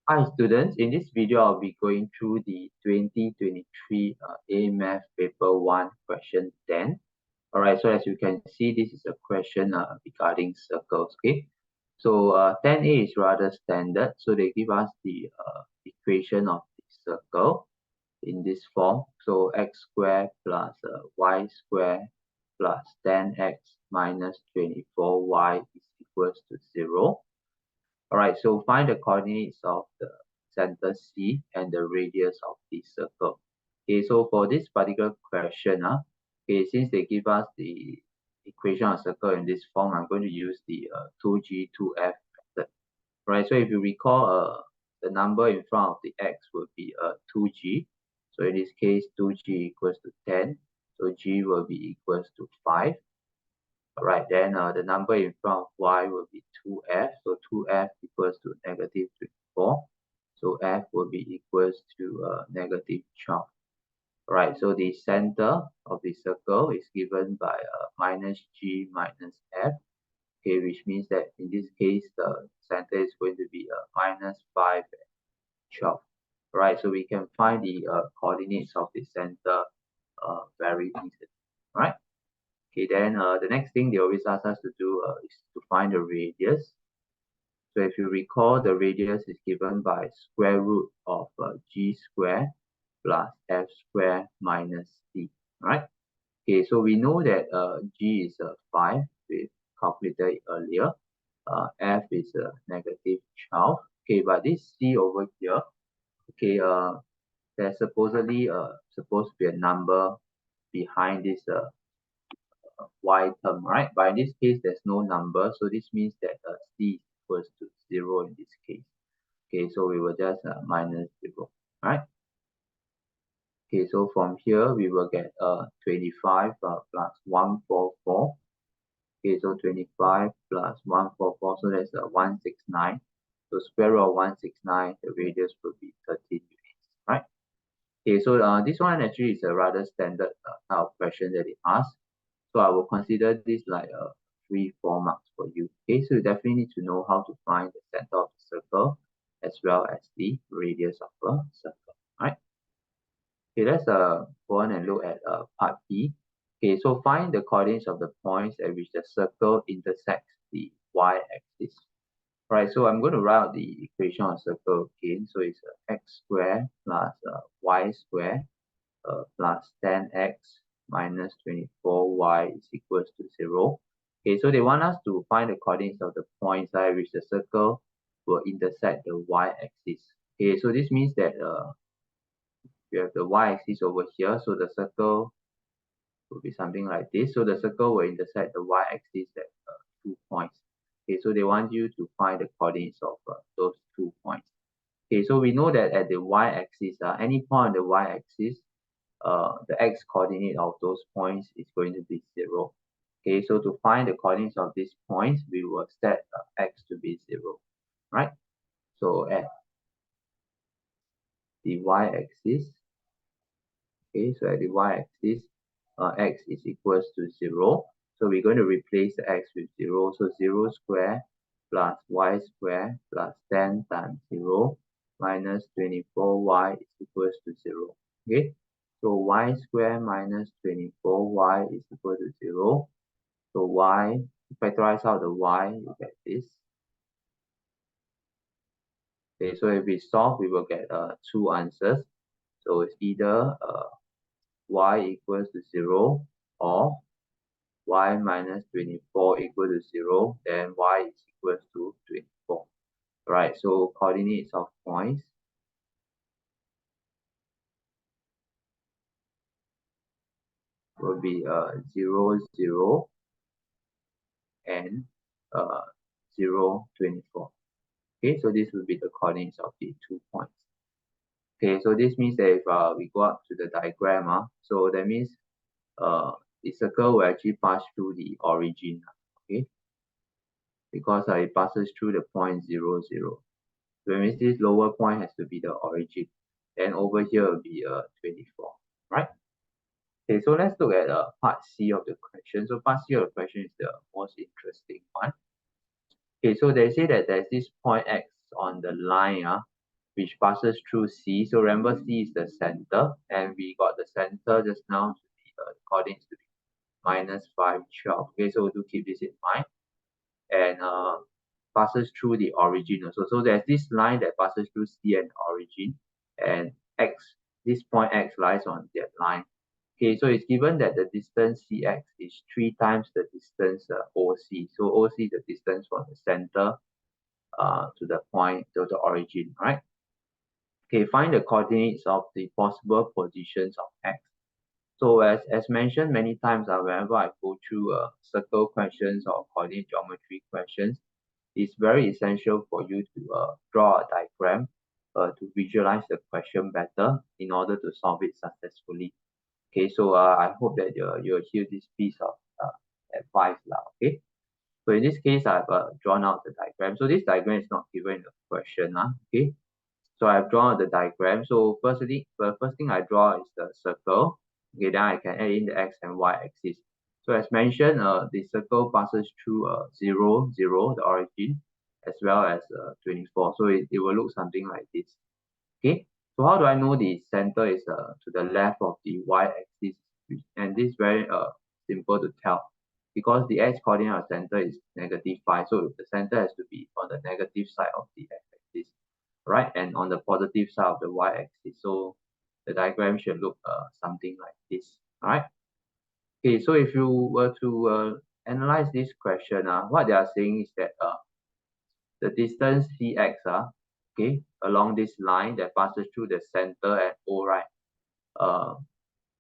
Hi students, in this video I'll be going through the 2023 A Math Paper 1 question 10. Alright, so as you can see, this is a question regarding circles, okay? So 10A is rather standard, so they give us the equation of the circle in this form. So x squared plus y squared plus 10x minus 24y is equals to 0. Alright, so find the coordinates of the center C and the radius of the circle. Okay, so for this particular question, okay, since they give us the equation of circle in this form, I'm going to use the 2G, 2F method. Right, so if you recall, the number in front of the x will be 2G. So in this case, 2G equals to 10. So G will be equals to 5. Alright, then the number in front of y will be 2f. So 2f equals to negative 24. So f will be equals to negative 12. Alright, so the center of the circle is given by minus g minus f. Okay, which means that in this case, the center is going to be minus 5 and 12. Alright, so we can find the coordinates of the center very easily. Alright. Okay, then the next thing they always ask us to do is to find the radius. So if you recall, the radius is given by square root of g squared plus f squared minus c, right? Okay, so we know that g is 5, we calculated earlier. F is negative 12. Okay, but this c over here, okay, there's supposedly supposed to be a number behind this y term, right? But in this case, there's no number, so this means that c equals to 0 in this case. Okay, so we will just minus 0, right? Okay, so from here we will get 25 plus 144. Okay, so 25 plus 144, so that's 169. So square root of 169, the radius will be 13 units, right? Okay, so this one actually is a rather standard type of question that they ask. So I will consider this like 3-4 marks for you. Okay, so you definitely need to know how to find the center of the circle as well as the radius of a circle, right? Okay, let's go on and look at part B. Okay, so find the coordinates of the points at which the circle intersects the y-axis. Right, so I'm going to write out the equation of circle again. So it's x squared plus y squared plus 10x minus 24y is equals to 0. Okay, so they want us to find the coordinates of the points at which the circle will intersect the y-axis. Okay, so this means that you have the y-axis over here, so the circle will be something like this. So the circle will intersect the y-axis at 2 points. Okay, so they want you to find the coordinates of those 2 points. Okay, so we know that at the y-axis, any point on the y-axis, the x coordinate of those points is going to be 0. Okay, so to find the coordinates of these points, we will set x to be 0, right? So at the y-axis, okay, so at the y-axis, x is equals to 0. So we're going to replace the x with 0. So 0 squared plus y squared plus 10 times 0 minus 24y is equals to 0. Okay, so y squared minus 24y is equal to 0. So y, factorize out the y, you get this. Okay, so if we solve, we will get 2 answers. So it's either y equals to 0 or y minus 24 equal to 0, then y is equals to 24. Right, so coordinates of points will be 0, 0 and 0, 24. Okay, so this will be the coordinates of the 2 points. Okay, so this means that if we go up to the diagram, so that means the circle will actually pass through the origin, okay, because it passes through the point 0, 0. So that means this lower point has to be the origin. Then over here will be 24, right? Okay, so let's look at part C of the question. So part C of the question is the most interesting one. Okay, so they say that there's this point X on the line which passes through C. So remember C is the center, and we got the center just now to be coordinates to be minus 5, 12. Okay, so do keep this in mind. And passes through the origin also. So there's this line that passes through C and origin, and X, this point X lies on that line. Okay, so it's given that the distance CX is 3 times the distance OC. So OC is the distance from the center to the point, to the origin, right? Okay, find the coordinates of the possible positions of X. So as mentioned many times, whenever I go through circle questions or coordinate geometry questions, it's very essential for you to draw a diagram to visualize the question better in order to solve it successfully. Okay, so I hope that you'll hear this piece of advice now. Okay, so in this case, I've drawn out the diagram. So this diagram is not given in the question. Okay, so I've drawn the diagram. So firstly, the first thing I draw is the circle. Okay, then I can add in the x and y axis. So as mentioned, the circle passes through 0, 0, the origin, as well as 24. So it will look something like this. Okay, so how do I know the center is to the left of the y-axis? And this is very simple to tell, because the x coordinate of center is -5, so the center has to be on the negative side of the x-axis, right, and on the positive side of the y-axis. So the diagram should look something like this. All right. Okay, so if you were to analyze this question, what they are saying is that the distance cx, okay, along this line that passes through the center at O, right,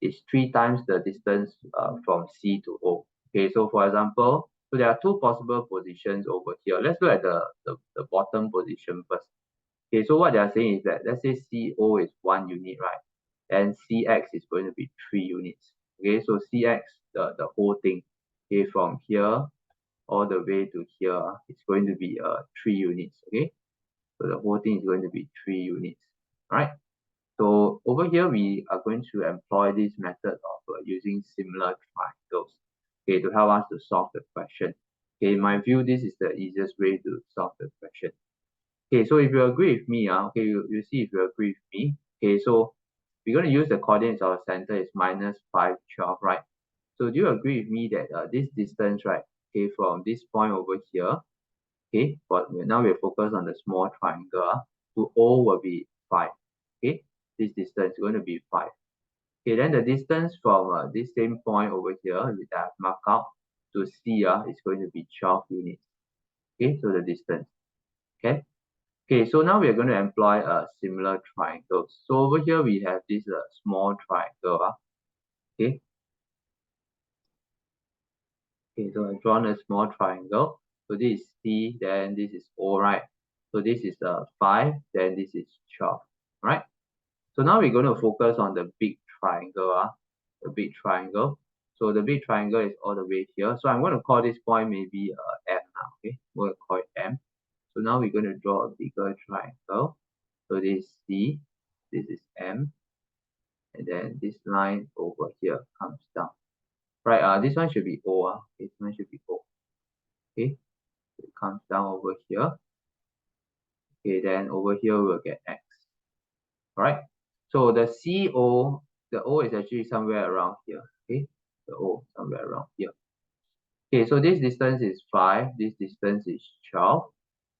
is 3 times the distance from C to O. Okay, so for example, so there are 2 possible positions over here. Let's look at the bottom position first. Okay, so what they are saying is that, let's say CO is 1 unit, right, and CX is going to be 3 units. Okay, so CX, the whole thing, okay, from here all the way to here, it's going to be 3 units. Okay, so the whole thing is going to be 3 units. All right. So over here, we are going to employ this method of using similar triangles, okay, to help us to solve the question. Okay, in my view, this is the easiest way to solve the question. Okay, so if you agree with me, okay, you see if you agree with me. Okay, so we're going to use the coordinates of the center is -5, 12, right? So do you agree with me that this distance, right, okay, from this point over here, okay, but now we're focused on the small triangle, to O will be 5. Okay, this distance is going to be 5. Okay, then the distance from this same point over here that I've marked out to C is going to be 12 units. Okay, so the distance. Okay. Okay, so now we are going to employ a similar triangle. So over here we have this small triangle. Okay. Okay, so I've drawn a small triangle. So this is C, then this is O, right? So this is 5, then this is 12, right? So now we're going to focus on the big triangle, the big triangle. So the big triangle is all the way here. So I'm going to call this point maybe M now, okay? We're going to call it M. So now we're going to draw a bigger triangle. So this is C, this is M, and then this line over here comes down. Right, this one should be O, this one should be O. Okay, so it comes down over here. Okay, then over here we'll get X. Alright, so the CO, the O is actually somewhere around here. Okay, the O somewhere around here. Okay, so this distance is 5, this distance is 12.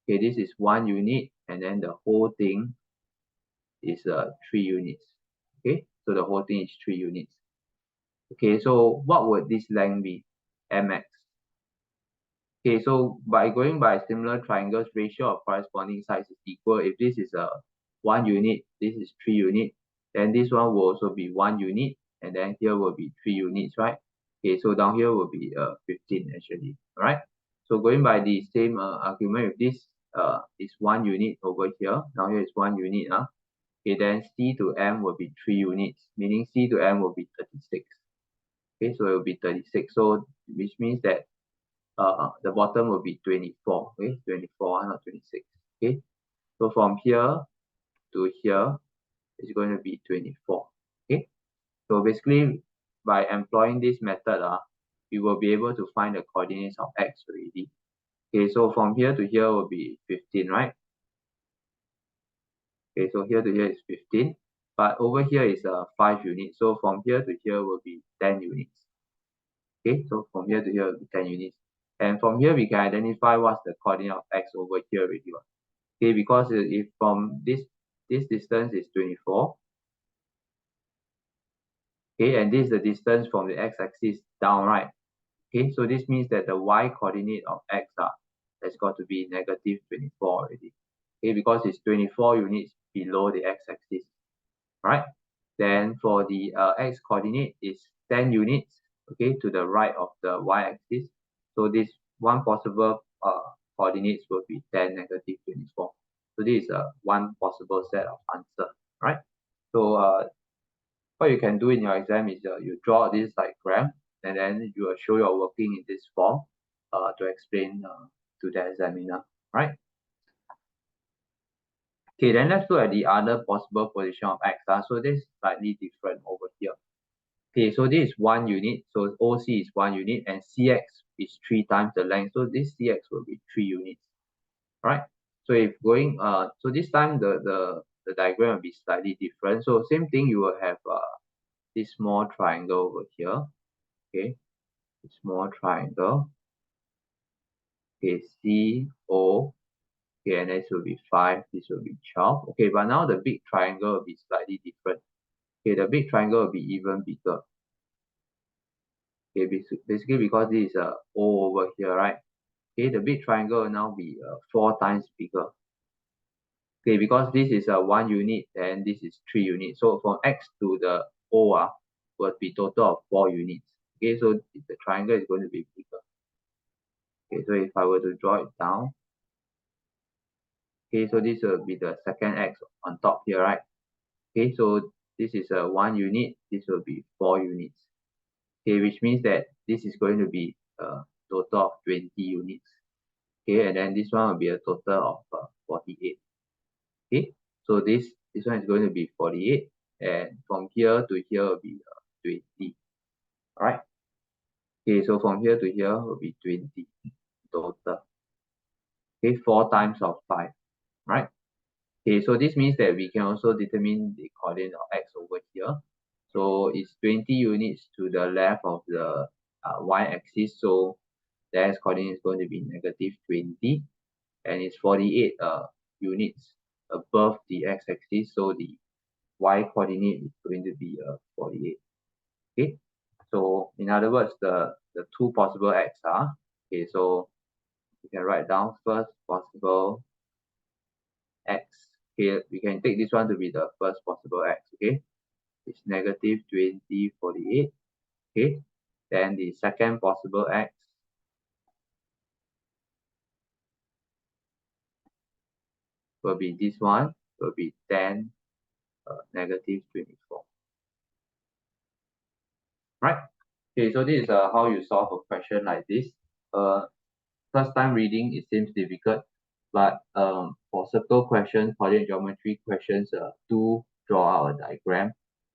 Okay, this is 1 unit, and then the whole thing is 3 units. Okay, so the whole thing is 3 units. Okay, so what would this length be? Mx. Okay, so by going by similar triangles, ratio of corresponding sides is equal. If this is 1 unit, this is 3 units, then this one will also be 1 unit, and then here will be 3 units, right? Okay, so down here will be 15 actually, right? So going by the same argument, if this is 1 unit over here, now here is 1 unit, okay, then C to M will be 3 units, meaning C to M will be 36. Okay, so it will be 36. So which means that the bottom will be 24. Okay, 24, not 26. Okay, so from here to here is going to be 24. Okay, so basically by employing this method, we will be able to find the coordinates of X already. Okay, so from here to here will be 15, right? Okay, so here to here is 15, but over here is 5 units. So from here to here will be 10 units. Okay, so from here to here will be 10 units. And from here we can identify what's the coordinate of x over here already. Okay, because if from this distance is 24. Okay, and this is the distance from the x-axis down, right? Okay, so this means that the y coordinate of x has got to be negative 24 already. Okay, because it's 24 units below the x-axis, right? Then for the x coordinate is 10 units, okay, to the right of the y-axis. So this one possible coordinates will be 10, negative 24. So this is one possible set of answer, right? So what you can do in your exam is you draw this diagram and then you will show your working in this form to explain to the examiner, right? Okay, then let's look at the other possible position of x. So this is slightly different over here. Okay, so this is 1 unit, so OC is 1 unit and CX is 3 times the length, so this CX will be 3 units, right? So if going, so this time the diagram will be slightly different. So same thing, you will have this small triangle over here, okay, small triangle, okay, CO, okay, and this will be 5, this will be 12, okay, but now the big triangle will be slightly different. Okay, the big triangle will be even bigger. Okay, basically because this is a O over here, right? Okay, the big triangle will now be 4 times bigger. Okay, because this is a 1 unit and this is 3 units. So from X to the O will be total of 4 units. Okay, so the triangle is going to be bigger. Okay, so if I were to draw it down, okay, so this will be the second X on top here, right? Okay, so this is a 1 unit, this will be 4 units. Okay, which means that this is going to be a total of 20 units. Okay, and then this one will be a total of 48. Okay, so this one is going to be 48, and from here to here will be 20. All right. Okay, so from here to here will be 20 total. Okay, 4 times of 5, right? Okay, so this means that we can also determine the coordinate of x over here. So it's 20 units to the left of the y-axis. So the x coordinate is going to be negative 20, and it's 48 units above the x-axis. So the y coordinate is going to be 48. Okay, so in other words, the two possible x are, okay, so you can write down first possible x. Okay, we can take this one to be the first possible x. Okay, it's negative 20, 48. Okay, then the second possible x will be this one, will be 10, negative 24. Right? Okay, so this is how you solve a question like this. First time reading, it seems difficult, but for circle questions, coordinate geometry questions, do draw out a diagram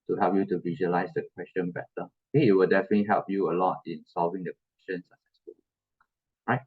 to help you to visualize the question better. Okay, it will definitely help you a lot in solving the question successfully. Right?